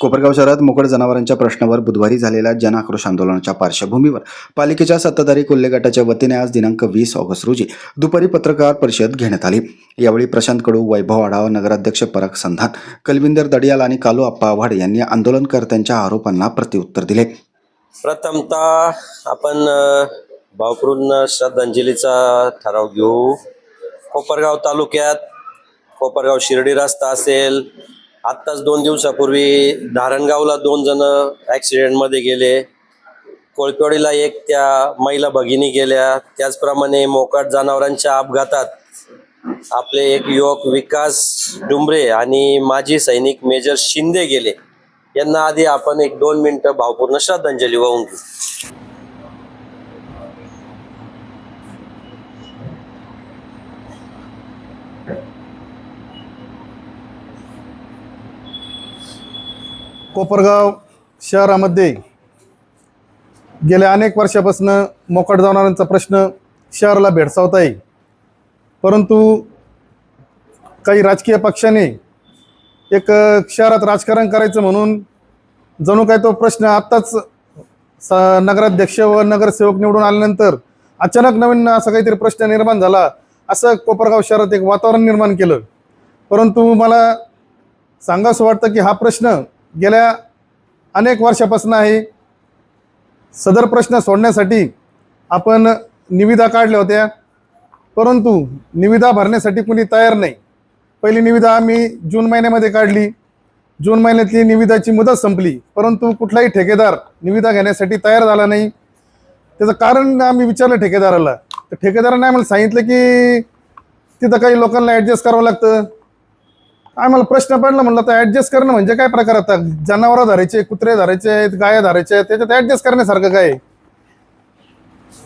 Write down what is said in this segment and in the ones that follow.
कोपरगाव शहरात मोकळ जनावरांच्या प्रश्नावर बुधवारी झालेल्या जनआक्रोश आंदोलनाच्या पार्श्वभूमीवर पालिकेच्या सत्ताधारी कोल्हे गटाच्या वतीने आज दिनांक 20 ऑगस्ट रोजी दुपारी पत्रकार परिषद घेण्यात आली। यावेळी प्रशांत कडू, वैभव आढाव, नगराध्यक्ष पराग संधान, कलविंदर दडियाल आणि कालू आप्पा आव्हाड यांनी आंदोलनकर्त्यांच्या आरोपांना प्रत्युत्तर दिले। प्रथमतः आपण भावपूर्ण श्रद्धांजलीचा ठराव घेऊ। कोपरगाव तालुक्यात कोपरगाव शिर्डी रस्ता असेल, आत्ताच 2 दिवसापूर्वी धारणगावला 2 जण ॲक्सिडेंट मध्ये गेले, कोळपेवाडीला एक त्या महिला भगिनी गेल्या, त्याचप्रमाणे मोकाट जनावरांच्या अपघातात आपले एक युवक विकास डुंबरे आणि माजी सैनिक मेजर शिंदे गेले। यांना आधी आपण 1-2 मिनिटं भावपूर्ण श्रद्धांजली वाहून घेऊ। कोपरगाव शहरामध्ये गेल्या अनेक वर्षापासून मोकाट जनावरांचा प्रश्न शहराला भेडसावत आहे, परंतु काही राजकीय पक्षाने एक शहरात राजकारण करायचं म्हणून जणू काय तो प्रश्न आत्ताच नगराध्यक्ष व नगरसेवक निवडून आल्यानंतर अचानक नवीन असा काहीतरी प्रश्न निर्माण झाला, असं कोपरगाव शहरात एक वातावरण निर्माण केलं। परंतु मला सांगावंसं वाटतं की हा प्रश्न गेल्या अनेक वर्षापासून आहे। सदर प्रश्न सोडण्यासाठी आपण निविदा काढल्या होत्या, परंतु निविदा भरण्यासाठी कुणी तयार नाही। पहिली निविदा आम्ही जून महिन्यामध्ये काढली, जून महिन्यातली निविदाची मुदत संपली, परंतु कुठलाही ठेकेदार निविदा घेण्यासाठी तयार झाला नाही। त्याचं कारण आम्ही विचारलं ठेकेदाराला, तर ठेकेदाराने आम्हाला सांगितलं की तिथं काही लोकांना ॲडजस्ट करावं लागतं। आम्हाला प्रश्न पडला, म्हणलं तर ॲडजस्ट करणं म्हणजे काय प्रकार? आता जनावरं धरायचे, कुत्रे धरायचे आहेत, गाया धरायचे आहेत, त्याच्यात ॲडजस्ट करण्यासारखं काय?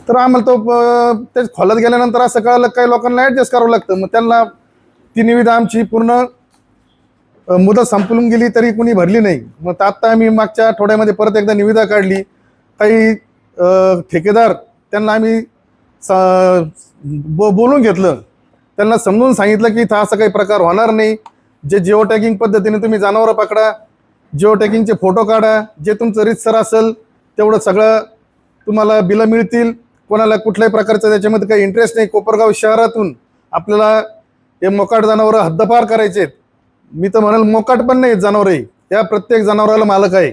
तर आम्हाला तो ते खोलात गेल्यानंतर असं कळलं काही लोकांना ॲडजस्ट करावं लागतं। मग त्यांना ती निविदा आमची पूर्ण मुदत संपवून गेली तरी कुणी भरली नाही। मग आत्ता आम्ही मागच्या आठवड्यामध्ये परत एकदा निविदा काढली। काही ठेकेदार त्यांना आम्ही बोलून घेतलं, त्यांना समजून सांगितलं की इथं असं काही प्रकार होणार नाही। जे जिओ टॅगिंग पद्धतीने तुम्ही जनावरं पकडा, जिओ टॅगिंगचे फोटो काढा, जे तुमचं रीतसर असेल तेवढं सगळं तुम्हाला बिलं मिळतील। कोणाला कुठल्याही प्रकारचं त्याच्यामध्ये काही इंटरेस्ट नाही। कोपरगाव शहरातून आपल्याला हे मोकाट जनावरं हद्दपार करायचे आहेत। मी तर म्हणाल मोकाट पण नाही जनावरं आहे, त्या प्रत्येक जनावराला मालक आहे।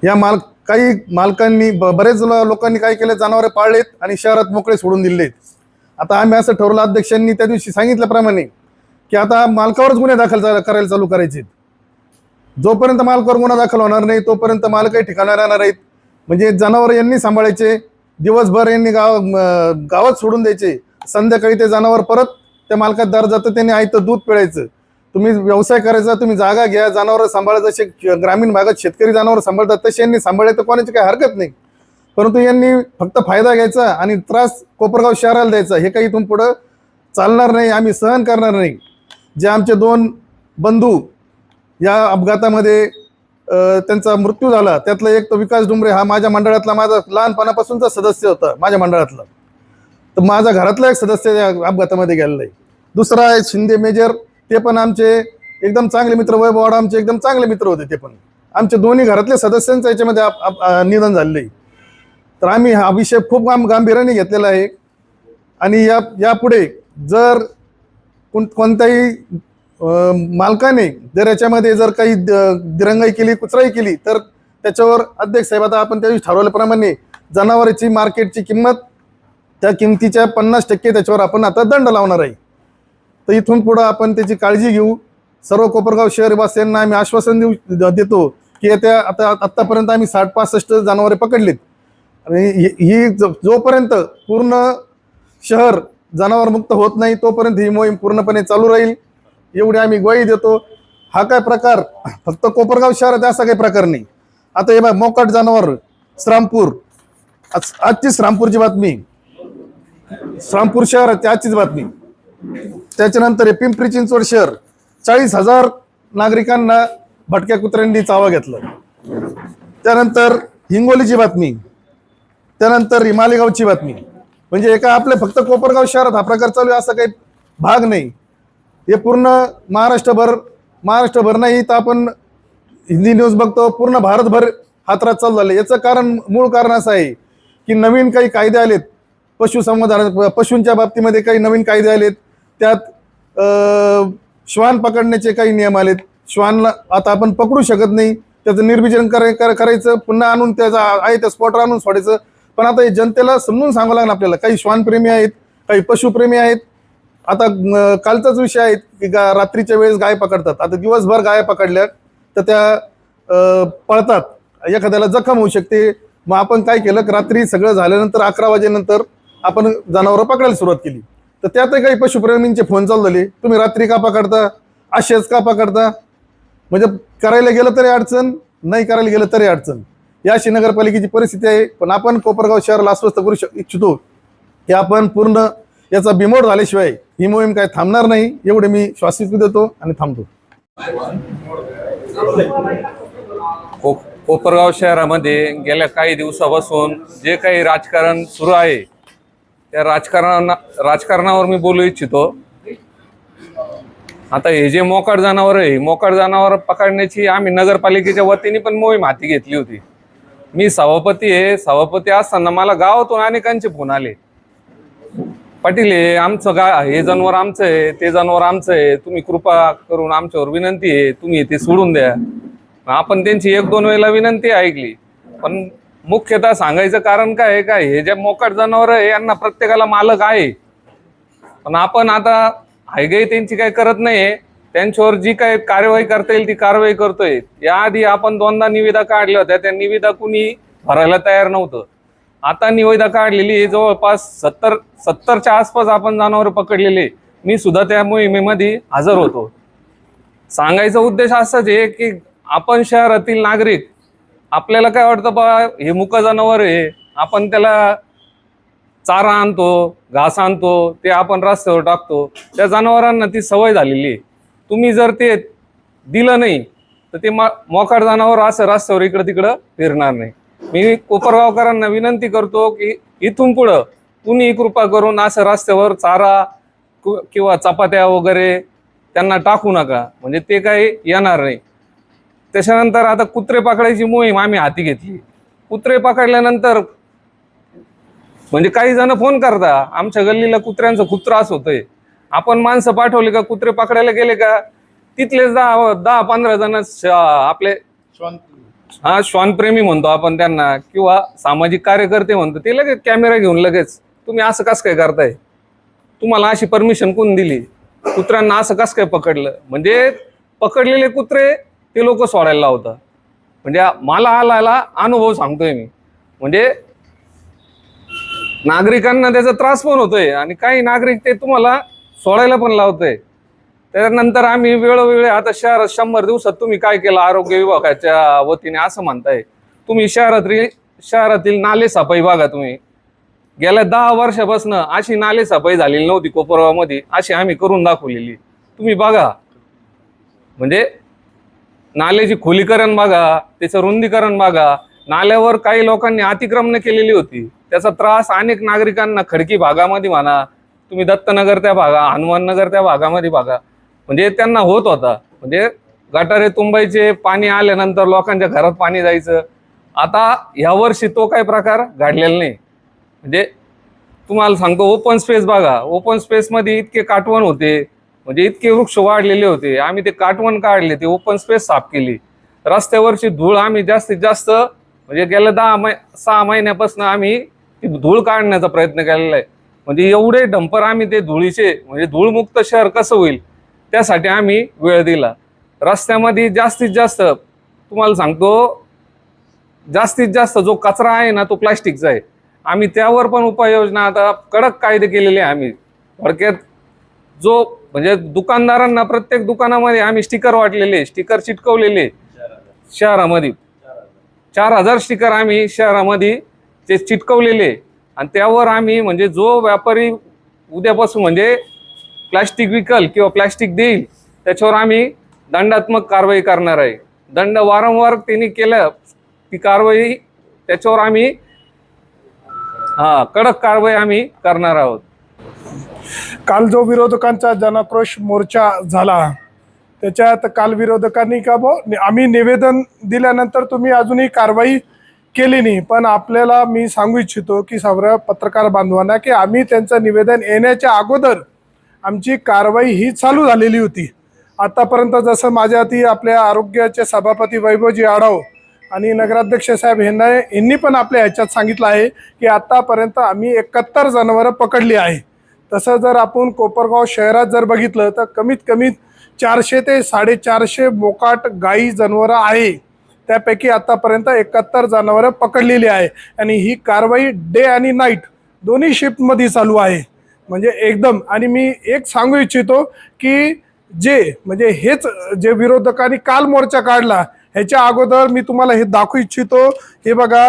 या काही मालकांनी बरेच लोकांनी काय केले, जनावरे पाळलेत आणि शहरात मोकळे सोडून दिलेत। आता आम्ही असं ठरवलं, अध्यक्षांनी त्या दिवशी सांगितल्याप्रमाणे की आता मालकावरच गुन्हे दाखल करायला चालू करायचे। जोपर्यंत मालकावर गुन्हा दाखल होणार नाही तोपर्यंत मालकही ठिकाणा राहणार आहेत। म्हणजे जनावर यांनी सांभाळायचे, दिवसभर यांनी गावात सोडून द्यायचे, संध्याकाळी ते जनावर परत त्या मालकात दार जातं, त्यांनी आयतं दूध पिळायचं। तुम्ही व्यवसाय करायचा, तुम्ही जागा घ्या, जनावर सांभाळा, जसे ग्रामीण भागात शेतकरी जनावर सांभाळतात तसे यांनी सांभाळले तर कोणाची काही हरकत नाही। परंतु यांनी फक्त फायदा घ्यायचा आणि त्रास कोपरगाव शहराला द्यायचा, हे काही इथून पुढं चालणार नाही, आम्ही सहन करणार नाही। जे आमचे 2 बंधू या अपघातामध्ये त्यांचा मृत्यू झाला, त्यातला एक तो विकास डुंबरे, हा माझ्या मंडळातला, माझा लहानपणापासूनचा सदस्य होता माझ्या मंडळातला, तर माझ्या घरातला एक सदस्य या अपघातामध्ये गेलेला आहे। दुसरा आहे शिंदे मेजर, ते पण आमचे एकदम चांगले मित्र, वैभव आढाव आमचे एकदम चांगले मित्र होते, ते पण आमचे दोन्ही घरातले सदस्यांचं याच्यामध्ये निधन झालेलं आहे। तर आम्ही हा विषय खूप गांभीर्याने घेतलेला आहे आणि यापुढे जर कोणत्याही मालकाने जर याच्यामध्ये जर काही दिरंगाई केली, कुचराई केली, तर त्याच्यावर अध्यक्ष साहेब, आता आपण त्या दिवशी ठरवल्याप्रमाणे जनावरांची मार्केटची किंमत, त्या किमतीच्या 50% त्याच्यावर आपण आता दंड लावणार आहे। तर इथून पुढं आपण त्याची काळजी घेऊ। सर्व कोपरगाव शहरवासियांना आम्ही आश्वासन देतो की आत्तापर्यंत आम्ही 60-65 जनावरे पकडलीत आणि ही जोपर्यंत पूर्ण शहर जनावरमुक्त होत नाही तोपर्यंत ही मोहीम पूर्णपणे चालू राहील, एवढी आम्ही ग्वाही देतो। हा काय प्रकार फक्त कोपरगाव शहरात असा काही प्रकार नाही। आता हे बघा, मोकाट जनावर श्रामपूर, आजची श्रामपूरची बातमी, श्रामपूर शहराची आजचीच बातमी। त्याच्यानंतर हे पिंपरी चिंचवड शहर, 40,000 नागरिकांना भटक्या कुत्र्यांनी चावा घेतला। त्यानंतर हिंगोलीची बातमी, त्यानंतर मालेगावची बातमी। म्हणजे एका आपल्या फक्त कोपरगाव शहरात हा प्रकार चालू आहे असा काही भाग नाही, हे पूर्ण महाराष्ट्रभर नाही तर आपण हिंदी न्यूज बघतो, पूर्ण भारतभर हा त्रास चालू झाला. याचं मूळ कारण असं आहे की नवीन काही कायदे आलेत, पशूंच्या बाबतीमध्ये काही नवीन कायदे आलेत. त्यात श्वान पकडण्याचे काही नियम आलेत. श्वानला आता आपण पकडू शकत नाही, त्याचं निर्बीजन करायचं, पुन्हा आणून त्याचा आहे त्या स्पॉटवर आणून सोडायचं. पण आता हे जनतेला समजून सांगावं लागणार आपल्याला. काही श्वानप्रेमी आहेत, काही पशुप्रेमी आहेत. आता कालचाच विषय आहे की रात्रीच्या वेळेस गाय पकडतात. आता दिवसभर गाय पकडल्या तर त्या पळतात, एखाद्याला जखम होऊ शकते. मग आपण काय केलं की रात्री सगळं झाल्यानंतर 11 वाजेनंतर आपण जनावरं पकडायला सुरुवात केली. तर त्यातही काही पशुप्रेमींचे फोन चालू झाले, तुम्ही रात्री का पकडता, असेच का पकडता. म्हणजे करायला गेलं तरी अडचण, नाही करायला गेलं तरी अडचण. ही अशी नगरपालिकेची परिस्थिती आहे. पण आपण कोपरगाव शहराला आश्वस्त करू इच्छितो की आपण पूर्ण याचा बिमोड झाल्याशिवाय ही मोहीम काय थांबणार नाही, एवढे मी श्वासित देतो आणि थांबतो. कोपरगाव शहरामध्ये गेल्या काही दिवसापासून जे काही राजकारण सुरू आहे त्या राजकारणावर मी बोलू इच्छितो. आता हे जे मोकाट जनावर आहे, मोकाट जनावर पकडण्याची आम्ही नगरपालिकेच्या वतीने पण मोहीम हाती घेतली होती. मी सभापती आहे. सभापती असताना मला गावातून अनेकांचे फोन आले, पाटील हे आमचं हे जनावर आमचं आहे, ते जनावर आमचं आहे, तुम्ही कृपा करून आमच्यावर विनंती आहे, तुम्ही ते सोडून द्या. आपण त्यांची 1-2 वेळेला विनंती ऐकली. पण मुख्यतः सांगायचं कारण काय आहे, काय हे जे मोकाट जनावर आहे यांना प्रत्येकाला मालक आहे. पण आपण आता हायगाई त्यांची काही करत नाहीये. त्यांच्यावर जी काही कार्यवाही करता येईल ती कारवाई करतोय. याआधी आपण 2दा निविदा काढल्या होत्या, त्या निविदा कुणी भरायला तयार नव्हतं. आता निविदा काढलेली जवळपास 70च्या आसपास आपण जनावर पकडलेले. मी सुद्धा त्या मोहिमेमध्ये हजर होतो. सांगायचा उद्देश असाच आहे की आपण शहरातील नागरिक, आपल्याला काय वाटतं बा हे मुका जनावर आहे, आपण त्याला चारा आणतो, घास आणतो, ते आपण रस्त्यावर टाकतो. त्या जनावरांना ती सवय झालेली आहे. तुम्ही जर ते दिलं नाही तर ते मोकाट जनावर असं रस्त्यावर इकडं तिकडं फिरणार नाही. मी कोपरगावकरांना विनंती करतो की इथून पुढं कुणी कृपा करून असं रस्त्यावर चारा किंवा चपात्या वगैरे त्यांना टाकू नका, म्हणजे ते काही येणार नाही. त्याच्यानंतर आता कुत्रे पकडायची मोहीम आम्ही हाती घेतली. कुत्रे पकडल्यानंतर म्हणजे काही जण फोन करता, आमच्या गल्लीला कुत्र्यांचा खूप त्रास होतोय. आपण माणसं पाठवली का कुत्रे पकडायला गेले का तिथलेच 10-15 जण आपले श्वानप्रेमी म्हणतो आपण त्यांना, किंवा सामाजिक कार्यकर्ते म्हणतो, ते लगेच कॅमेरा घेऊन लगेच तुम्ही असं कसं काय करताय, तुम्हाला अशी परमिशन कोण दिली, कुत्र्यांना असं कसं काय पकडलं. म्हणजे पकडलेले कुत्रे ते लोक सोडायला लावतात. म्हणजे मला आला अनुभव सांगतोय मी. म्हणजे नागरिकांना त्याचा त्रास पण होतोय आणि काही नागरिक ते तुम्हाला सोडायला पण लावतोय. त्यानंतर आम्ही वेळोवेळी आता शहरात 100 दिवसात तुम्ही काय केलं आरोग्य विभागाच्या वतीने असं म्हणताय. तुम्ही शहरातील नाले सफाई बघा. तुम्ही गेल्या 10 वर्षापासून अशी नाले सफाई झालेली नव्हती कोपरगावमध्ये, अशी आम्ही करून दाखवलेली. तुम्ही बघा, म्हणजे नाल्याची खोलीकरण बघा, त्याचं रुंदीकरण बघा. नाल्यावर काही लोकांनी अतिक्रमण केलेली होती, त्याचा त्रास अनेक नागरिकांना खडकी भागामध्ये म्हणा, तुम्ही दत्तनगर त्या हनुमाननगर त्या भागामध्ये बघा, म्हणजे त्यांना होत होता. म्हणजे गटारे तुंबायचे, पाणी आल्यानंतर लोकांच्या घरात पाणी जायचं. आता ह्या वर्षी तो काही प्रकार घडलेला नाही. म्हणजे तुम्हाला सांगतो, ओपन स्पेस बघा, ओपन स्पेसमध्ये इतके काटवण होते, म्हणजे इतके वृक्ष वाढलेले होते. आम्ही ते काटवण काढले, ते ओपन स्पेस साफ केली. रस्त्यावरची धूळ आम्ही जास्तीत जास्त म्हणजे गेल्या 6 महिन्यापासून आम्ही ती धूळ काढण्याचा प्रयत्न केलेला आहे. म्हणजे एवढे डंपर आम्ही ते धुळीचे, म्हणजे धूळमुक्त शहर कसं होईल त्यासाठी आम्ही वेळ दिला. रस्त्यामध्ये जास्तीत जास्त तुम्हाला सांगतो, जास्तीत जास्त जो कचरा आहे ना तो प्लास्टिकचा आहे. आम्ही त्यावर पण उपाययोजना आता कडक कायदे केलेले आहे. आम्ही थोडक्यात जो म्हणजे दुकानदारांना प्रत्येक दुकानामध्ये आम्ही स्टिकर वाटलेले, स्टिकर चिटकवलेले. शहरामध्ये 4000 स्टिकर आम्ही शहरामध्ये ते चिटकवलेले. आणि त्यावर आम्ही म्हणजे जो व्यापारी उद्यापासून म्हणजे प्लास्टिक विकल किंवा प्लास्टिक देईल त्याच्यावर आम्ही दंडात्मक कारवाई करणार आहे. दंड वारंवार त्यांनी केलं ती कारवाई, त्याच्यावर आम्ही कडक कारवाई आम्ही करणार आहोत. काल जो विरोधकांचा जनाक्रोश मोर्चा झाला त्याच्यात काल विरोधकांनी का आम्ही निवेदन दिल्यानंतर तुम्ही अजूनही कारवाई केली नाही, पण आपल्याला मी सांगू इच्छितो की सर्व पत्रकार बांधवांना की आम्ही त्यांचं निवेदन येण्याच्या अगोदर आमची कारवाई ही चालू झालेली होती. आतापर्यंत जसं माझ्या हाती आपल्या आरोग्याचे सभापती वैभवजी आढाव आणि नगराध्यक्ष साहेब यांनी पण आपल्या ह्याच्यात सांगितलं आहे की आतापर्यंत आम्ही 71 जनावरं पकडली आहे. तसं जर आपण कोपरगाव शहरात जर बघितलं तर कमीत कमी 400 ते 450 मोकाट गाई जनावरं आहे. त्यापैकी आतापर्यंत 71 जनावरं पकडलेली आहे आणि ही कारवाई डे आणि नाईट दोन्ही शिफ्टमध्ये चालू आहे. म्हणजे एकदम. आणि मी एक सांगू इच्छितो की म्हणजे हेच जे विरोधकांनी काल मोर्चा काढला ह्याच्या अगोदर मी तुम्हाला हे दाखवू इच्छितो. हे बघा,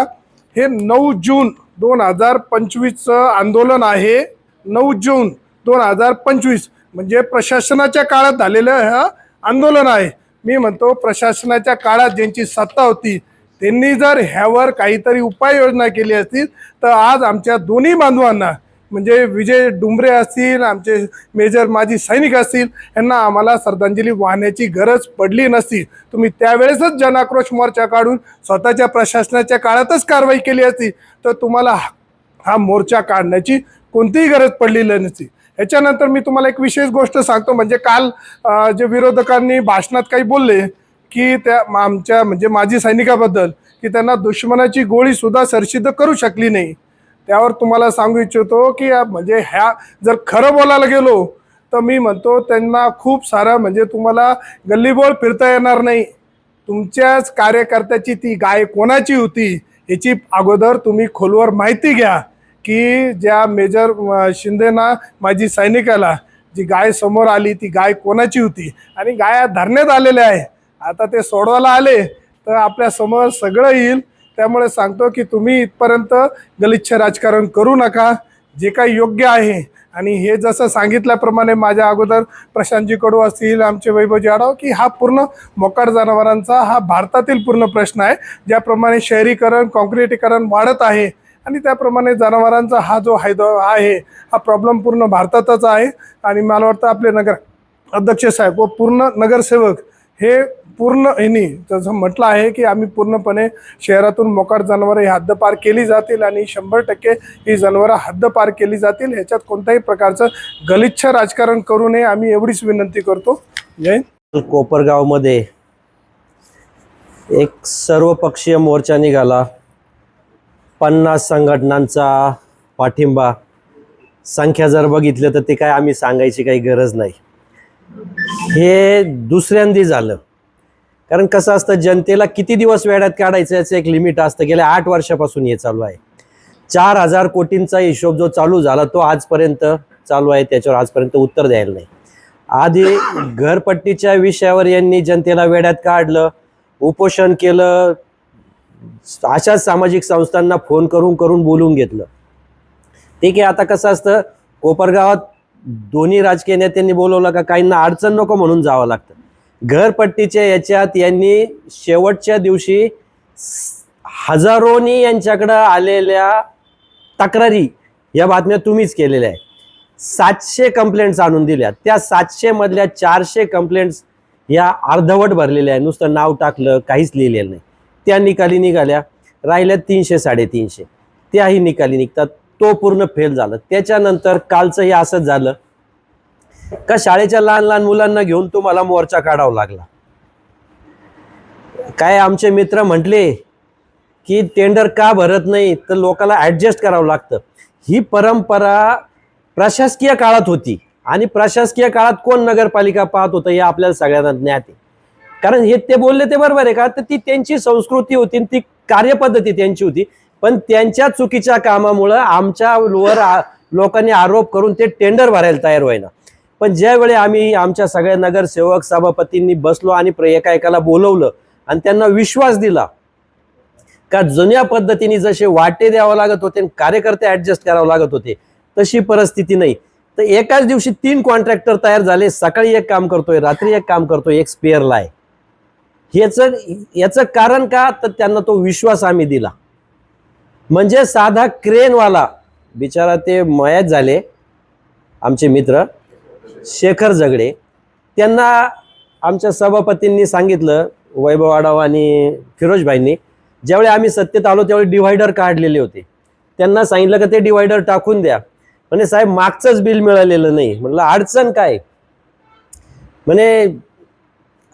हे 9 जून 2025चं आंदोलन आहे. 9 जून 2025 म्हणजे प्रशासनाच्या काळात झालेलं हे आंदोलन आहे. मी म्हणतो प्रशासनाच्या काळात ज्यांची सत्ता होती त्यांनी जर ह्यावर काहीतरी उपाययोजना केली असतील तर आज आमच्या दोन्ही बांधवांना म्हणजे विजय डुंबरे असतील, आमचे मेजर माजी सैनिक असतील, यांना आम्हाला श्रद्धांजली वाहण्याची गरज पडली नसती. तुम्ही त्यावेळेसच जनाक्रोश मोर्चा काढून स्वतःच्या प्रशासनाच्या काळातच कारवाई केली असती तर तुम्हाला हा मोर्चा काढण्याची कोणतीही गरज पडलेली नसती. ह्याच्यानंतर मी तुम्हाला एक विशेष गोष्ट सांगतो. म्हणजे काल जे विरोधकांनी भाषणात काही बोलले की त्या आमच्या म्हणजे माजी सैनिकाबद्दल की त्यांना दुश्मनाची गोळी सुद्धा सरसिद्ध करू शकली नाही. त्यावर तुम्हाला सांगू इच्छितो की म्हणजे ह्या जर खरं बोलायला गेलो तर मी म्हणतो त्यांना खूप सारं म्हणजे तुम्हाला गल्लीबोळ फिरता येणार नाही. तुमच्याच कार्यकर्त्याची ती गाय कोणाची होती याची अगोदर तुम्ही खोलवर माहिती घ्या की ज्या मेजर शिंदेना माजी सैनिकाला जी गाय समोर आली ती गाय कोणाची होती आणि गाया धरण्यात आलेल्या आहे. आता ते सोडवायला आले तर आपल्या समोर सगळं येईल. त्यामुळे सांगतो की तुम्ही इथपर्यंत गलिच्छ राजकारण करू नका. जे काही योग्य आहे आणि हे जसं सांगितल्याप्रमाणे माझ्या अगोदर प्रशांतजी कडू असतील, आमचे वैभवजी आढाव की हा पूर्ण मोकाट जनावरांचा हा भारतातील पूर्ण प्रश्न आहे. ज्याप्रमाणे शहरीकरण काँक्रिटीकरण वाढत आहे आणि त्याप्रमाणे जनावरांचा हा जो आहे हा प्रॉब्लेम पूर्ण भारतातच आहे. आणि मला वाटतं आपले नगर अध्यक्ष साहेब व पूर्ण नगरसेवक हे पूर्ण ह्यांनी जसं म्हटलं आहे की आम्ही पूर्णपणे शहरातून मोकाट जनावरं ही हद्दपार केली जातील आणि 100% ही जनावरं हद्दपार केली जातील. ह्याच्यात कोणत्याही प्रकारचं गलिच्छ राजकारण करू नये आम्ही एवढीच विनंती करतो. जय. कोपरगावमध्ये एक सर्वपक्षीय मोर्चा निघाला. 50 संघटनांचा पाठिंबा. संख्या जर बघितलं तर ते काय आम्ही सांगायची काही गरज नाही. हे दुसऱ्यांदी झालं. कारण कसं असतं, जनतेला किती दिवस वेड्यात काढायचं याचं एक लिमिट असतं. गेल्या 8 वर्षापासून हे चालू आहे. 4000 कोटींचा हिशोब जो चालू झाला तो आजपर्यंत चालू आहे. त्याच्यावर आजपर्यंत उत्तर द्यायला नाही. आधी घरपट्टीच्या विषयावर यांनी जनतेला वेड्यात काढलं, उपोषण केलं, अशाच सामाजिक संस्थांना फोन करून करून बोलून घेतलं. ठीक आहे. आता कसं असतं, कोपरगावात दोन्ही राजकीय नेत्यांनी बोलवलं का काहींना अडचण नको म्हणून जावं लागतं. घरपट्टीच्या याच्यात यांनी शेवटच्या दिवशी हजारोनी यांच्याकडं आलेल्या तक्रारी या बातम्या तुम्हीच केलेल्या आहे. 700 कंप्लेंट्स आणून दिल्या. त्या 700 मधल्या 400 कंप्लेंट्स या अर्धवट भरलेल्या आहे. नुसतं नाव टाकलं, काहीच लिहिलेलं नाही. त्या निकाली निघाल्या. राहिल्या 300-350. त्याही निकाली निघतात. तो पूर्ण फेल झालं. त्याच्यानंतर कालचंही असंच झालं का शाळेच्या लहान लहान मुलांना घेऊन तुम्हाला मोर्चा काढावा लागला. काय आमचे मित्र म्हटले की टेंडर का भरत नाही तर लोकांना ॲडजस्ट करावं लागतं. ही परंपरा प्रशासकीय काळात होती आणि प्रशासकीय काळात कोण नगरपालिका पाहत होतं हे आपल्याला सगळ्यांना ज्ञात आहे. कारण हे ते बोलले ते बरोबर आहे का, तर ती त्यांची संस्कृती होती, ती कार्यपद्धती त्यांची होती. पण त्यांच्या चुकीच्या कामामुळं आमच्यावर लोकांनी आरोप करून ते टेंडर भरायला तयार व्हायला. पण ज्यावेळी आम्ही आमच्या सगळ्या नगरसेवक सभापतींनी बसलो आणि एका एकाला बोलवलं आणि त्यांना विश्वास दिला का जुन्या पद्धतीने जसे वाटे द्यावं लागत होते, कार्यकर्ते ऍडजस्ट करावं लागत होते, तशी परिस्थिती नाही. तर एकाच दिवशी 3 कॉन्ट्रॅक्टर तयार झाले. सकाळी एक काम करतोय, रात्री एक काम करतोय, एक स्पेअरला आहे. याचं कारण का, तर त्यांना तो विश्वास आम्ही दिला. म्हणजे साधा क्रेनवाला बिचारा ते मयत झाले आमचे मित्र शेखर जगडे, त्यांना आमच्या सभापतींनी सांगितलं, वैभव आढाव आणि फिरोजभाईंनी, ज्यावेळी आम्ही सत्तेत आलो त्यावेळी डिव्हायडर काढलेले होते. त्यांना सांगितलं की ते डिव्हायडर टाकून द्या. म्हणे साहेब मागचंच बिल मिळालेलं नाही. म्हटलं अडचण काय? म्हणे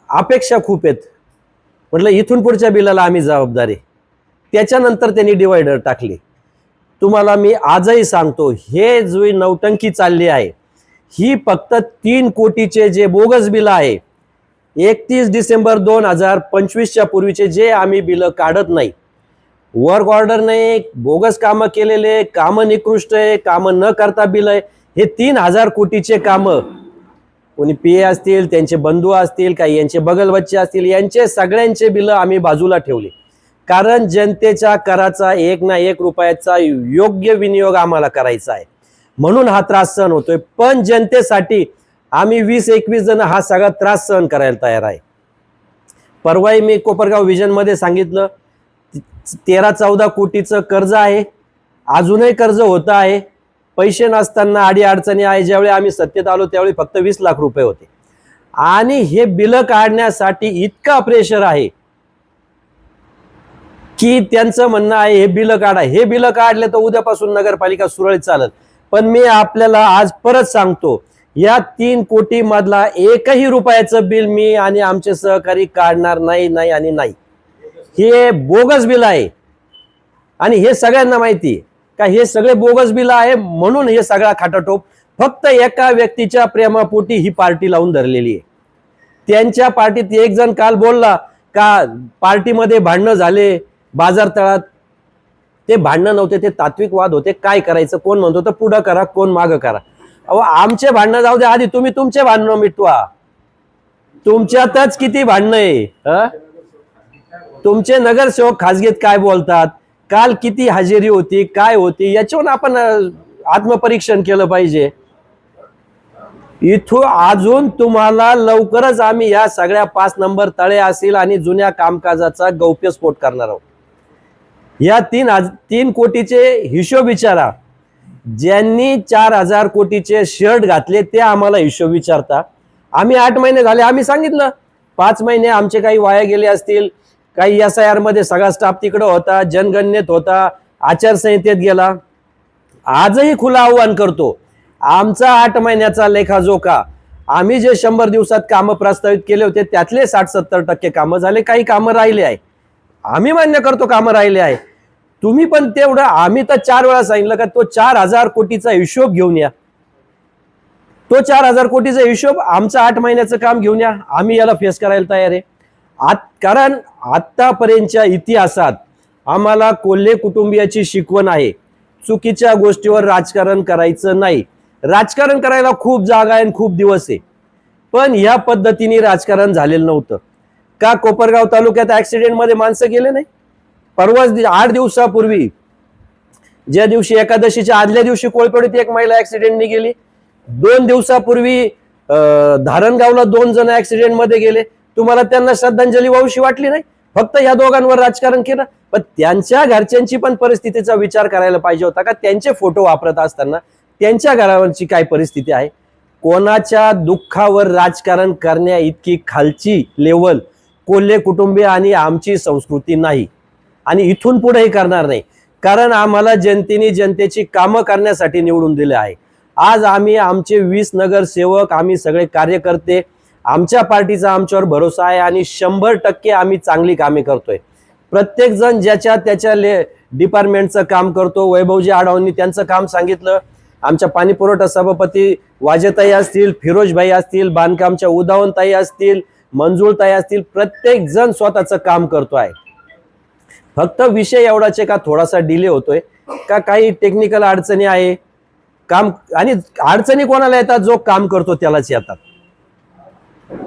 अपेक्षा खूप आहेत. म्हटलं इथून पुढच्या बिलाला आम्ही जबाबदार आहे. त्याच्यानंतर त्यांनी डिव्हायडर टाकले. तुम्हाला मी आजही सांगतो, हे जी नौटंकी चालली आहे ही फक्त 3 कोटीचे जे बोगस बिल आहे, 31 डिसेंबर 2025च्या पूर्वीचे जे आम्ही बिलं काढत नाही, वर्क ऑर्डर नाही, बोगस कामं केलेले, कामं निकृष्ट आहे, कामं न करता बिल आहे, हे 3000 कोटीचे कामं कोणी पीए असतील, त्यांचे बंधू असतील, काही यांचे बगलबच्चे असतील, यांचे सगळ्यांचे बिलं आम्ही बाजूला ठेवले. कारण जनतेच्या कराचा 1 ना 1 रुपयाचा योग्य विनियोग आम्हाला करायचा आहे, म्हणून हा त्रास सहन होतोय. पण जनतेसाठी आम्ही 20-21 जण हा सगळा त्रास सहन करायला तयार आहे. परवाही मी कोपरगाव व्हिजनमध्ये सांगितलं, 13-14 कोटीचं कर्ज आहे, अजूनही कर्ज होतं आहे. पैसे नसताना अडीअडचणी आहे. ज्यावेळी आम्ही सत्तेत आलो त्यावेळी फक्त 20 लाख रुपये होते. आणि हे बिलं काढण्यासाठी इतका प्रेशर आहे की त्यांचं म्हणणं आहे हे बिलं काढा. हे बिलं काढले तर उद्यापासून नगरपालिका सुरळीत चालेल. पण मी आपल्याला आज परत सांगतो, या 3 कोटी मधला एकही रुपयाचं बिल मी आणि आमचे सहकारी काढणार नाही आणि नाही. हे बोगस बिल आहे आणि हे सगळ्यांना माहिती आहे का हे सगळे बोगस बिल आहे. म्हणून हे सगळा खाटाटोप फक्त एका व्यक्तीच्या प्रेमापोटी ही पार्टी लावून धरलेली आहे. त्यांच्या पार्टीत एक जण काल बोलला का पार्टीमध्ये भांडणं झाले बाजार तळात. ते भांडणं नव्हते, ते तात्विक वाद होते. काय करायचं, कोण म्हणतो तर पुढं करा, कोण मागं करा. अहो आमचे भांडणं जाऊ दे, आधी तुम्ही तुमचे भांडणं मिटवा. तुमच्यातच किती भांडणं आहे. तुमचे नगरसेवक खासगीत काय बोलतात, काल किती हजेरी होती, काय होती, याच्यावरून आपण आत्मपरीक्षण केलं पाहिजे. इथून अजून तुम्हाला लवकरच आम्ही या सगळ्या 5 नंबर तळे असतील आणि जुन्या कामकाजाचा गौप्यस्फोट करणार आहोत. या 3 कोटीचे हिशोब विचारा. ज्यांनी 4000 कोटीचे शर्ट घातले ते आम्हाला हिशोब विचारता. आम्ही 8 महिने झाले, आम्ही सांगितलं 5 महिने आमचे काही वाया गेले असतील, काही SIR मध्ये सगळा स्टाफ तिकडे होता, जनगणनेत होता, आचारसंहितेत गेला. आजही खुलं आव्हान करतो, आमचा 8 महिन्याचा लेखाजोखा, आम्ही जे 100 दिवसात कामं प्रस्तावित केले होते त्यातले 60-70% कामं झाले, काही कामं राहिले आहे. आम्ही मान्य करतो कामं राहिले आहे. तुम्ही पण तेवढं, आम्ही तर 4 वेळा सांगितलं का तो 4000 कोटीचा हिशोब घेऊन या. तो 4000 कोटीचा हिशोब आमचं 8 महिन्याचं काम घेऊन या. आम्ही याला फेस करायला तयार आहे. कारण आतापर्यंतच्या इतिहासात आम्हाला कोल्हे कुटुंबियाची शिकवण आहे, चुकीच्या गोष्टीवर राजकारण करायचं नाही. राजकारण करायला खूप जागा आहे, खूप दिवस आहे, पण या पद्धतीने राजकारण झालेलं नव्हतं. का कोपरगाव तालुक्यात ऍक्सिडेंटमध्ये माणसं गेले नाही? परवाच 8 दिवसापूर्वी, ज्या दिवशी एकादशीच्या आदल्या दिवशी कोळपेडीत एक महिला ऍक्सिडेंटने गेली. 2 दिवसापूर्वी धारणगावला 2 जण ऍक्सिडेंटमध्ये गेले. तुम्हाला त्यांना श्रद्धांजली वाहूशी वाटली नाही? फक्त या दोघांवर राजकारण केलं. पण त्यांच्या घरच्यांची पण परिस्थितीचा विचार करायला पाहिजे होता का? त्यांचे फोटो वापरत असताना त्यांच्या घरावरची काय परिस्थिती आहे? कोणाच्या दुःखावर राजकारण करण्या इतकी खालची लेवल कोल्हे कुटुंबीय आणि आमची संस्कृती नाही आणि इथून पुढेही करणार नाही. कारण आम्हाला जनतेने जनतेची कामं करण्यासाठी निवडून दिले आहे. आज आम्ही आमचे 20 नगरसेवक, आम्ही सगळे कार्यकर्ते, आमच्या पार्टीचा आमच्यावर भरोसा आहे आणि 100% आम्ही चांगली कामे करतोय. प्रत्येक जण ज्याच्या त्याच्या डिपार्टमेंटचं काम करतो. वैभवजी आढावांनी त्यांचं काम सांगितलं. आमच्या पाणी पुरवठा सभापती वाजेताई असतील, फिरोजभाई असतील, बांधकामच्या उदावनताई असतील, मंजुळताई असतील, प्रत्येक जण स्वतःचं काम करतोय. फक्त विषय एवढाच आहे का थोडासा डिले होतोय का काही टेक्निकल अडचणी आहे काम, आणि अडचणी कोणाला येतात? जो काम करतो त्यालाच येतात.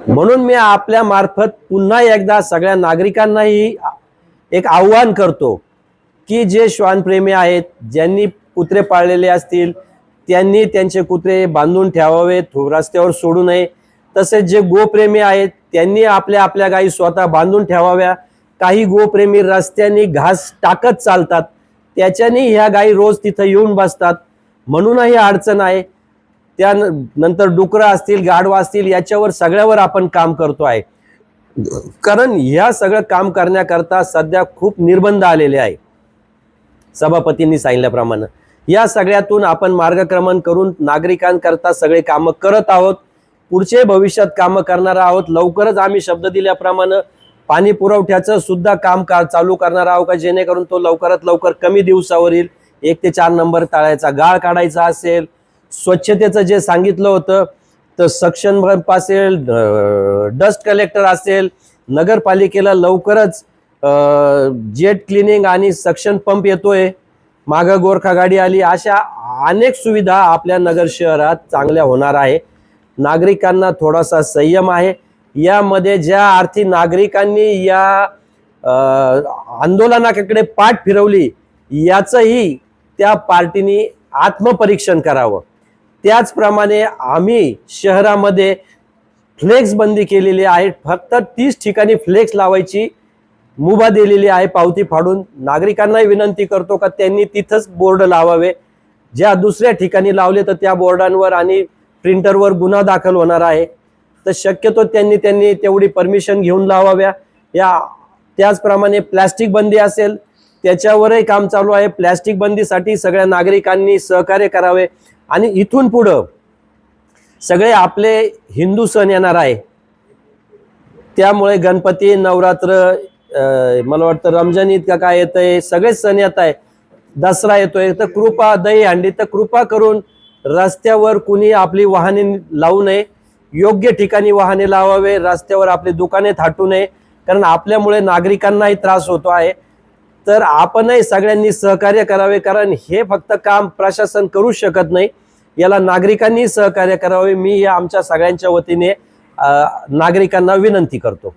म्हणून मी आपल्या मार्फत पुन्हा एकदा सगळ्या नागरिकांनाही एक आव्हान करतो की जे श्वानप्रेमी आहेत, ज्यांनी कुत्रे पाळलेले असतील त्यांनी त्यांचे कुत्रे बांधून ठेवावेत, रस्त्यावर सोडू नये. तसेच जे गोप्रेमी आहेत त्यांनी आपल्या आपल्या गायी स्वतः बांधून ठेवाव्या. काही गोप्रेमी रस्त्याने घास टाकत चालतात, त्याच्याने ह्या गायी रोज तिथं येऊन बसतात, म्हणूनही अडचण आहे. त्यानंतर डुकरं असतील, गाढवा असतील, याच्यावर सगळ्यावर आपण काम करतो आहे. कारण ह्या सगळं काम करण्याकरता सध्या खूप निर्बंध आलेले आहे. सभापतींनी सांगितल्याप्रमाणे या सगळ्यातून आपण मार्गक्रमण करून नागरिकांकरता सगळे कामं करत आहोत. पुढचे भविष्यात कामं करणार आहोत. लवकरच आम्ही शब्द दिल्याप्रमाणे पाणी पुरवठ्याचं सुद्धा काम चालू करणार आहोत का जेणेकरून तो लवकरात लवकर कमी दिवसावर येईल. 1 ते 4 नंबर तळ्याचा गाळ काढायचा असेल, स्वच्छतेचं जे सांगितलं होतं तर सक्शन पंप असेल, डस्ट कलेक्टर असेल, नगरपालिकेला लवकरच जेट क्लिनिंग आणि सक्शन पंप येतोय, मागं गोरखा गाडी आली, अशा अनेक सुविधा आपल्या नगर शहरात चांगल्या होणार आहे. नागरिकांना थोडासा संयम आहे. यामध्ये ज्या अर्थी नागरिकांनी या आंदोलनाकडे पाठ फिरवली याचंही त्या पार्टीने आत्मपरीक्षण करावं. त्याचप्रमाणे आम्ही शहरामध्ये फ्लेक्स बंदी केलेली आहे. फक्त 30 ठिकाणी फ्लेक्स लावायची मुभा दिलेली आहे पावती फाडून. नागरिकांनाही विनंती करतो का त्यांनी तिथंच बोर्ड लावावे. ज्या दुसऱ्या ठिकाणी लावले तर त्या बोर्डांवर आणि प्रिंटरवर गुन्हा दाखल होणार आहे. तर शक्यतो त्यांनी तेवढी परमिशन घेऊन लावाव्या. त्याचप्रमाणे प्लॅस्टिक बंदी असेल त्याच्यावरही काम चालू आहे. प्लॅस्टिक बंदीसाठी सगळ्या नागरिकांनी सहकार्य करावे. आणि इथून पुढं सगळे आपले हिंदू सण येणार आहे. त्यामुळे गणपती, नवरात्र, मला वाटतं रमजान ईद का काय येतंय, सगळेच सण येत आहे, दसरा येतोय. तर कृपा, दहीहंडी, तर कृपा करून रस्त्यावर कुणी आपली वाहने लावू नये. योग्य ठिकाणी वाहने लावावे. रस्त्यावर आपली दुकाने थाटू नये. कारण आपल्यामुळे नागरिकांनाही त्रास होतो आहे. तर आपणही सगळ्यांनी सहकार्य करावे. कारण हे फक्त काम प्रशासन करू शकत नाही, याला नागरिकांनी सहकार्य करावे. मी या आमच्या सगळ्यांच्या वतीने नागरिकांना विनंती करतो.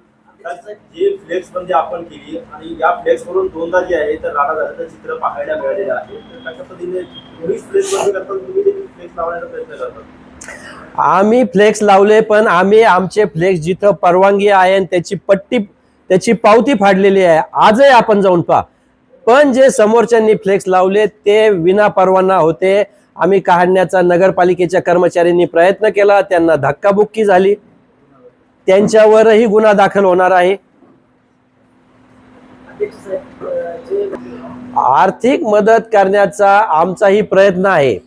जे फ्लेक्स बंदी आपण केली आणि या फ्लेक्स वरून दोनदा जे आहे तर राणा दादाचं चित्र पाहायला मिळालेलं आहे. तर कशा पद्धतीने तुम्ही फ्लेक्स बंदी करता, तुम्ही देखील फ्लेक्स लावण्याचा प्रयत्न करता? आम्ही फ्लेक्स लावले, पण आम्ही आमचे फ्लेक्स जिथं परवानगी आहे आणि त्याची पावती फाडलेली आहे. आजही आपण जाऊन पहा. पण जे समोरच्यांनी फ्लेक्स लावले ते विना परवाना होते. आम्ही काढण्याचा नगरपालिकेच्या कर्मचाऱ्यांनी प्रयत्न केला, त्यांना धक्काबुक्की झाली, त्यांच्यावरही गुन्हा दाखल होणार आहे. आर्थिक मदत करण्याचा आमचाही प्रयत्न आहे.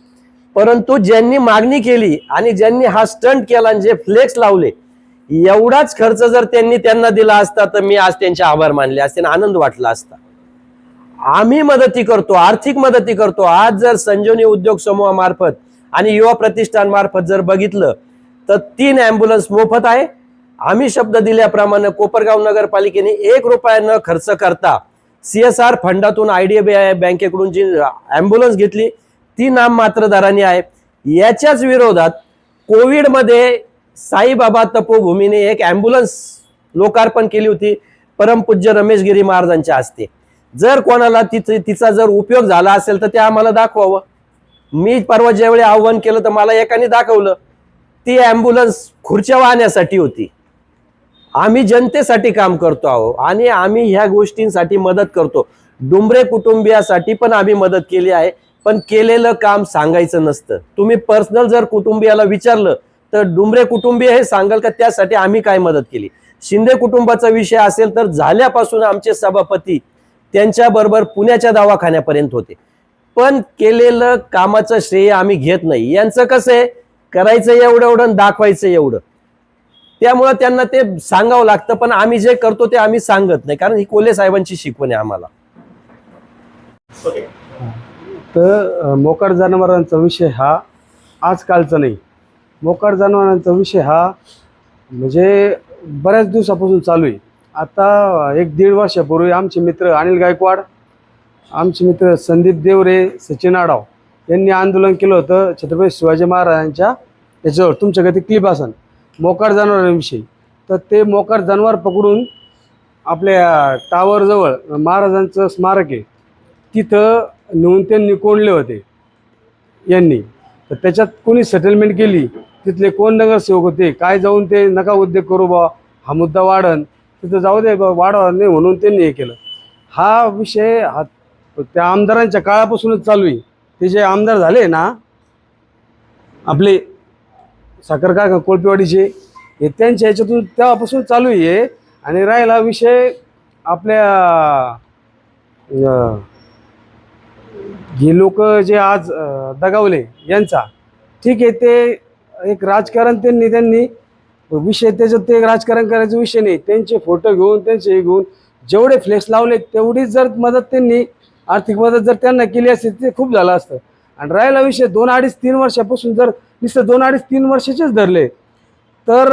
परंतु ज्यांनी मागणी केली आणि ज्यांनी हा स्टंट केला आणि जे फ्लेक्स लावले, एवढाच खर्च जर त्यांना दिला असता तर मी आज त्यांचे आभार मानले असते, आनंद वाटला असता. आम्ही मदती करतो, आर्थिक मदती करतो. आज जर संजीवनी उद्योग समूहामार्फत आणि युवा प्रतिष्ठान मार्फत जर बघितलं तर 3 ॲम्ब्युलन्स मोफत आहे. आम्ही शब्द दिल्याप्रमाणे कोपरगाव नगरपालिकेने 1 रुपया न खर्च करता CSR फंडातून IDBI बँकेकडून जी ॲम्ब्युलन्स घेतली ती नाममात्र दराने आहे. याच्याच विरोधात कोविडमध्ये साईबाबा तपोभूमीने एक ॲम्ब्युलन्स लोकार्पण केली होती परमपूज्य रमेश गिरी महाराजांच्या हस्ते. जर कोणाला तिचा जर उपयोग झाला असेल तर ते आम्हाला दाखवावं. मी परवा ज्यावेळी आव्हान केलं तर मला एकाने दाखवलं. ती ॲम्ब्युलन्स खुर्च्या वाहण्यासाठी होती. आम्ही जनतेसाठी काम करतो आहोत आणि आम्ही ह्या गोष्टींसाठी मदत करतो. डुंबरे कुटुंबियासाठी पण आम्ही मदत केली आहे. पण केलेलं काम सांगायचं नसतं. तुम्ही पर्सनल जर कुटुंबियाला विचारलं तर डुंबरे कुटुंबीय हे सांगाल का त्यासाठी आम्ही काय मदत केली. शिंदे कुटुंबाचा विषय असेल तर झाल्यापासून आमचे सभापती त्यांच्याबरोबर पुण्याच्या दवाखान्यापर्यंत होते. पण केलेलं कामाचं श्रेय आम्ही घेत नाही. यांचं कसं आहे, करायचं एवढं दाखवायचं एवढं. त्यामुळं त्यांना ते सांगावं लागतं. पण आम्ही जे करतो ते आम्ही सांगत नाही, कारण ही कोल्हे साहेबांची शिकवण आहे आम्हाला. तर मोकाट जनावरांचा विषय हा आजकालचा नाही. मोकाट जनावरांचा विषय हा म्हणजे बऱ्याच दिवसापासून चालू आहे. आता 1-1.5 वर्षापूर्वी आमचे मित्र अनिल गायकवाड, आमचे मित्र संदीप देवरे, सचिन आडाव यांनी आंदोलन केलं होतं छत्रपती शिवाजी महाराजांच्या याच्यावर. तुमच्याकडे ते क्लिप असेल मोकाट जनावरांविषयी. तर ते मोकाट जनावर पकडून आपल्या टावरजवळ महाराजांचं स्मारक आहे तिथं नेऊन त्यांनी कोंडले होते यांनी. तर त्याच्यात कोणी सेटलमेंट केली, तिथले कोण नगरसेवक होते काय, जाऊन ते नका उद्योग करू बा, हा मुद्दा वाढन, तिथं जाऊ दे वाढवा नाही म्हणून त्यांनी हे केलं. हा विषय हा त्या आमदारांच्या काळापासूनच चालू आहे. ते जे आमदार झाले ना आपले साखर कारखाना कोळपेवाडीचे हे त्यांच्या ह्याच्यातून तेव्हापासून चालू आहे. आणि राहिला विषय आपल्या हे लोक जे आज दगावले यांचा, ठीक आहे, ते एक राजकारण त्यांनी विषय त्याच्यात ते राजकारण करायचा विषय नाही. त्यांचे फोटो घेऊन त्यांचे हे घेऊन जेवढे फ्लेक्स लावले तेवढीच जर मदत त्यांनी आर्थिक मदत जर त्यांना केली असती ते खूप झालं असतं. आणि राहिला विषय 2, 2.5, 3 वर्षापासून जर नुसतं 2, 2.5, 3 वर्षाचेच धरले तर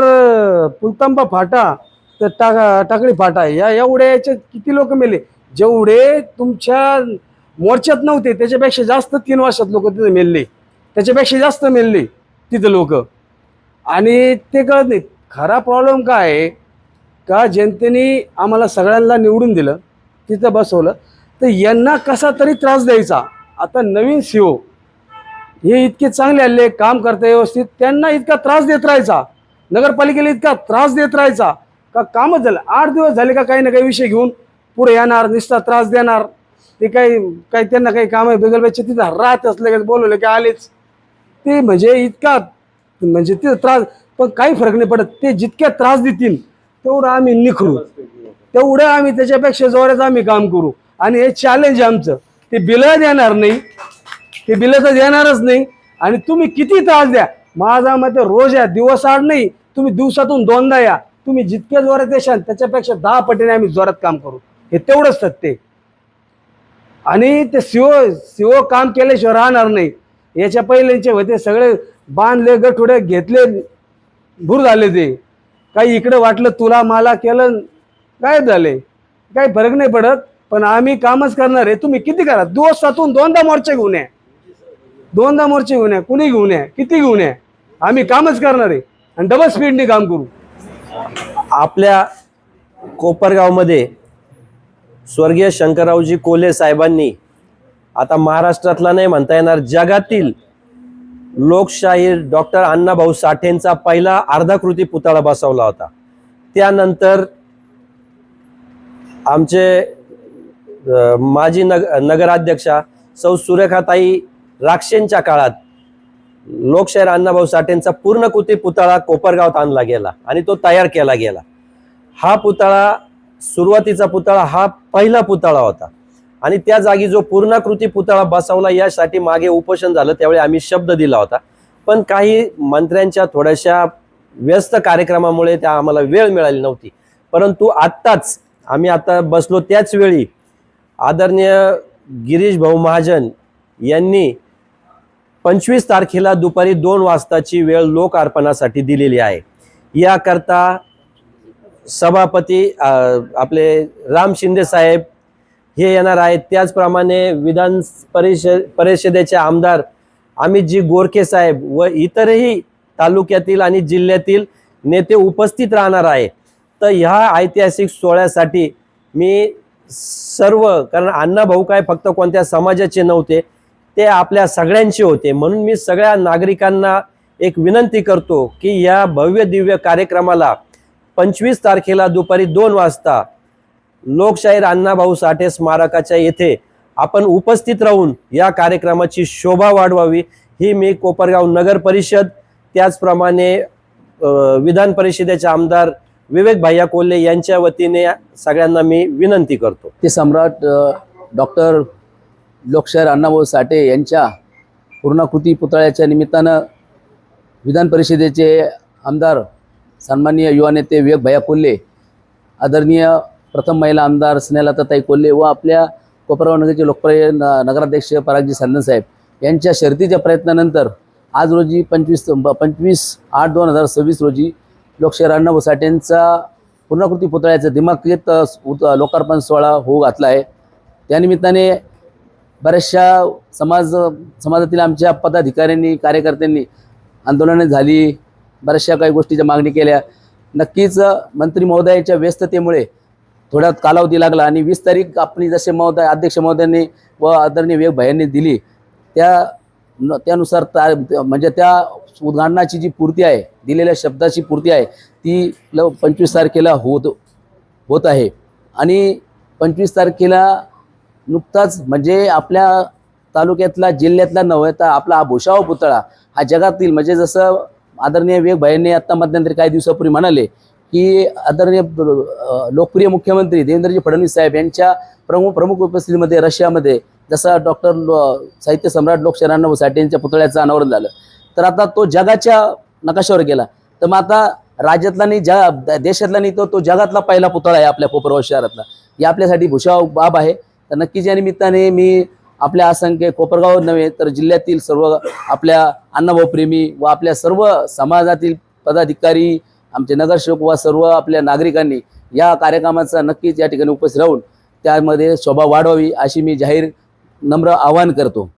पुलतांबा फाटा तर टाकळी फाटा या एवढ्या याच्यात किती लोक मेले. जेवढे तुमच्या मोर्चात नव्हते त्याच्यापेक्षा जास्त 3 वर्षात लोक तिथे मेलले, त्याच्यापेक्षा जास्त मेलले तिथं लोक. आणि ते कळत नाही. खरा प्रॉब्लेम काय आहे का जनतेने आम्हाला सगळ्यांना निवडून दिलं, तिथं बसवलं, तर यांना कसा तरी त्रास द्यायचा. आता नवीन CEO हे इतके चांगले आले, काम करता व्यवस्थित, त्यांना इतका त्रास देत राहायचा, नगरपालिकेला इतका त्रास देत राहायचा का कामच झालं. 8 दिवस झाले का काही ना काही विषय घेऊन पुढे येणार, नुसता त्रास देणार. ते काही त्यांना काही काम आहे बेगलबाईचे तिथं राहत असले का बोलवले की आलेच ते, म्हणजे इतका म्हणजे ते त्रास. पण काही फरक नाही पडत. ते जितक्या त्रास देतील तेवढं आम्ही निखरू, तेवढं आम्ही त्याच्यापेक्षा जोरात आम्ही काम करू. आणि हे चॅलेंज आमचं. ते बिलं देणार नाही, ते बिलं तर देणारच नाही. आणि तुम्ही किती त्रास द्या, माझा मते रोज या, दिवस आड नाही, तुम्ही दिवसातून 2दा या. तुम्ही जितक्या जोरात येशाल त्याच्यापेक्षा 10 पटीने आम्ही जोरात काम करू. हे तेवढंच सत्य. आणि ते सीओ काम केल्याशिवाय राहणार नाही. याच्या पहिल्यांचे होते सगळे बांधले, गठुडे घेतले, भूर झाले. ते काही इकडे वाटलं तुला मला केलं, गायब झाले. काही फरक नाही पडत. पण आम्ही कामच करणार आहे. तुम्ही किती करा, दिवसातून 2दा मोर्चे घेऊन या, 2दा मोर्चे घेऊन या, कुणी घेऊन या, किती घेऊन या, आम्ही कामच करणार आहे. आणि डबल स्पीडने काम करू. आपल्या कोपरगावमध्ये स्वर्गीय शंकररावजी कोल्हे साहेबांनी आता महाराष्ट्रातला नाही म्हणता येणार, जगातील लोकशाहीर डॉक्टर अण्णाभाऊ साठेंचा पहिला अर्धाकृती पुतळा बसवला होता. त्यानंतर आमचे माजी नगराध्यक्षा सौ सुरेखाताई राक्षेंच्या काळात लोकशाहीर अण्णाभाऊ साठेंचा पूर्णकृती पुतळा कोपरगावात आणला गेला आणि तो तयार केला गेला. हा पुतळा, सुरुवातीचा पुतळा हा पहिला पुतळा होता. आणि त्या जागी जो पूर्णाकृती पुतळा बसवला यासाठी मागे उपोषण झालं, त्यावेळी आम्ही शब्द दिला होता. पण काही मंत्र्यांच्या थोड्याशा व्यस्त कार्यक्रमामुळे त्या आम्हाला वेळ मिळाली नव्हती. परंतु आत्ताच आम्ही आता बसलो त्याच वेळी आदरणीय गिरीश भाऊ महाजन यांनी 25 तारखेला दुपारी 2 वाजताची वेळ लोकार्पणासाठी दिलेली आहे. याकरता सभापती आपले राम शिंदे साहेब हे येणार आहेत. त्याचप्रमाणे विधान परिषदेचे आमदार अमितजी गोरखे साहेब व इतरही तालुक्यातील आणि जिल्ह्यातील नेते उपस्थित राहणार आहे. तर ह्या ऐतिहासिक सोहळ्यासाठी मी सर्व, कारण अण्णाभाऊ काय फक्त कोणत्या समाजाचे नव्हते, ते आपल्या सगळ्यांचे होते. म्हणून मी सगळ्या नागरिकांना एक विनंती करतो की या भव्य दिव्य कार्यक्रमाला 25 तारखेला दुपारी 2 वाजता लोकशाहीर अण्णाभाऊ साठे स्मारकाच्या येथे आपण उपस्थित राहून या कार्यक्रमाची शोभा वाढवावी ही मी कोपरगाव नगर परिषद, त्याचप्रमाणे विधान परिषदेचे आमदार विवेक भैया कोल्हे यांच्या वतीने सगळ्यांना मी विनंती करतो. ते सम्राट डॉक्टर लोकशाहीर अण्णाभाऊ साठे यांच्या पूर्णाकृती पुतळ्याच्या निमित्तानं विधान परिषदेचे आमदार सन्माननीय युवा नेते विवेक भैया कोल्हे, आदरणीय प्रथम महिला आमदार स्नेहलताताई कोल्हे व आपल्या कोपरगाव नगरचे लोकप्रिय नगराध्यक्ष परागजी सांदन साहेब यांच्या शर्तीच्या प्रयत्नानंतर आज रोजी 25/8/2026 रोजी लोकशाहीर अण्णाभाऊ साठेंचा पूर्णाकृती पुतळ्याचा दिमाखीत लोकार्पण सोहळा होऊ घातला आहे. त्यानिमित्ताने बऱ्याचशा समाजातील आमच्या पदाधिकाऱ्यांनी, कार्यकर्त्यांनी आंदोलने झाली, बऱ्याचशा काही गोष्टीच्या मागणी केल्या. नक्कीच मंत्री महोदयाच्या व्यस्ततेमुळे थोडा कालावधी लागला आणि 20 तारीख आपली जसे अध्यक्ष महोदयांनी व आदरणीय विवेक भैयांनी दिली त्यानुसार म्हणजे त्या उद्घाटनाची जी पूर्ती आहे, दिलेल्या शब्दाची पूर्ती आहे, ती 25 तारखेला होत आहे. आणि 25 तारखेला नुकताच म्हणजे आपल्या तालुक्यातला, जिल्ह्यातला नव्हे तर आपला हा भुसावळ पुतळा हा जगातील म्हणजे जसं आदरणीय विवेक भाईंनी आत्ता मध्यंतरी काही दिवसापूर्वी म्हणाले की आदरणीय लोकप्रिय मुख्यमंत्री देवेंद्रजी फडणवीस साहेब यांच्या प्रमुख उपस्थितीमध्ये रशियामध्ये जसा साहित्य सम्राट लोकशाहीर अण्णाभाऊ साठे यांच्या पुतळ्याचं अनावरण झालं, तर आता तो जगाच्या नकाशावर गेला. तर मग आता राज्यातला नाही देशातला नाही तो जगातला पहिला पुतळा आहे आपल्या कोपरगाव शहरातला. ही आपल्यासाठी भूषाव बाब आहे. तर नक्कीच या निमित्ताने मी आपल्या असंख्य कोपरगाव नव्हे तर जिल्ह्यातील सर्व आपल्या अण्णाभाऊ प्रेमी व आपल्या सर्व समाजातील पदाधिकारी, आमचे नगरसेवक व सर्व आपल्या नागरिकांनी या कार्यक्रमाचा नक्कीच या ठिकाणी उपस्थित राहून त्यामध्ये शोभा वाढवावी अशी मी जाहीर नम्र आवाहन करतो.